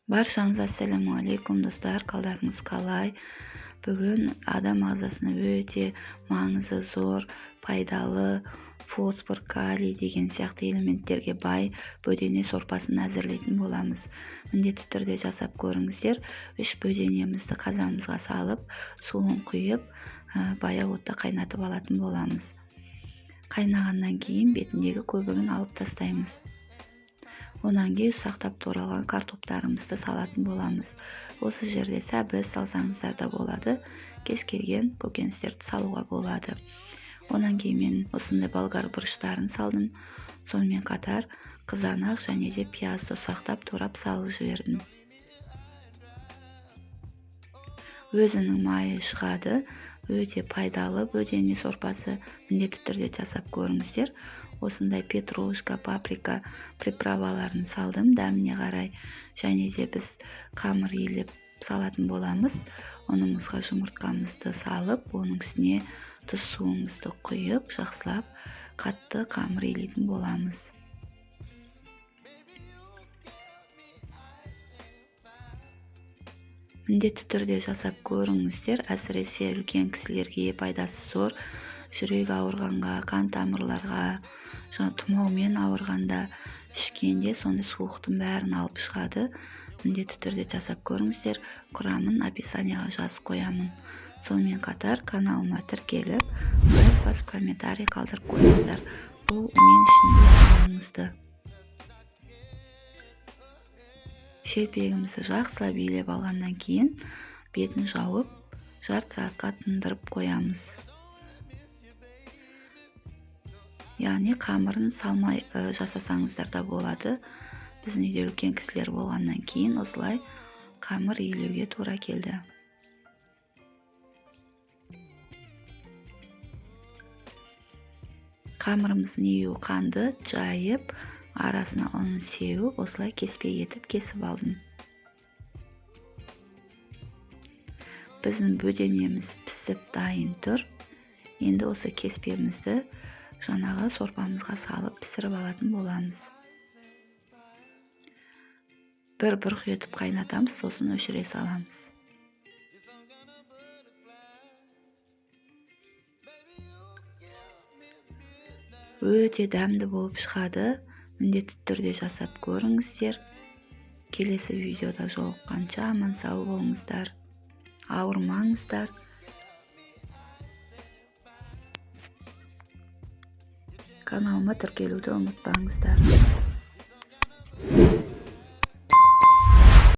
Баршаңызға ассалаумағалейкум достар, қалдарыңыз қалай? Бүгін адам ағзасына өте маңызы зор, пайдалы фосфор, калий деген сияқты элементтерге бай бөдене сорпасын әзірлейтін боламыз. Міндетті түрде жасап көріңіздер. 3 бөденемізді қазанымызға салып, суын құйып, баяу отта қайнатып алатын боламыз. Қайнағаннан кейін бетіндегі көбігін алып тастаймыз. Онан кейін ұсақтап туралған картоптарымызды салатын боламыз. Осы жерде сәбіз салсаңыздар да болады, кез келген көкөністерді салуға болады. Онан кейін мен осындай болгар бұрыштарын салдым. Сонымен қатар қызанақ және де пиязды ұсақтап турап салып жібердім. Өзінің майы шығады, өте пайдалы бөдене сорпасы, міндетті түрде жасап көріңіздер. Осындай петрушка, паприка приправаларын салдым дәміне қарай, және де біз қамыр елеп салатын боламыз. Ұнымызға жұмыртқамызды салып, оның үстіне тұз суымызды құйып, жақсылап қатты қамыр елейтін боламыз. Міндетті түрде жасап көріңіздер, әсіресе үлкен кісілерге пайдасы зор. Жүрек ауырғанға, қан тамырларға, тұмаумен ауырғанда ішкенде сондай суықтың бәрін алып шығады. Міндетті түрде жасап көріңіздер. Құрамын описанияға жазып қоямын. Сонымен қатар каналыма тіркеліп, лайк басып, комментарий қалдырып қойыңыздар. Бұл мен үшін маңызды. Шелпегімізді жақсылап билеп алғаннан кейін бетін жауып, жарты сағатқа тындырып қоямыз. Яғни қамырын салмай жасасаңыздар да болады. Біздің үйде үлкен кісілер болғаннан кейін осылай қамыр елеуге тура келді. Қамырымыздың еуі қанды жайып, арасына ұнын сеуіп, осылай кеспе етіп кесіп алдым. Біздің бөденеміз пісіп дайын тұр. Енді осы кеспемізді жаңағы сорпамызға салып пісіріп алатын боламыз. Бір құйытып қайнатамыз, сосын өшіре саламыз. Өте дәмді болып шығады. Міндетті түрде жасап көріңіздер. Келесі видеода жолыққанша аман сау болыңыздар. Ауырмаңыздар. Каналыма тіркелуді ұмытпаңыздар.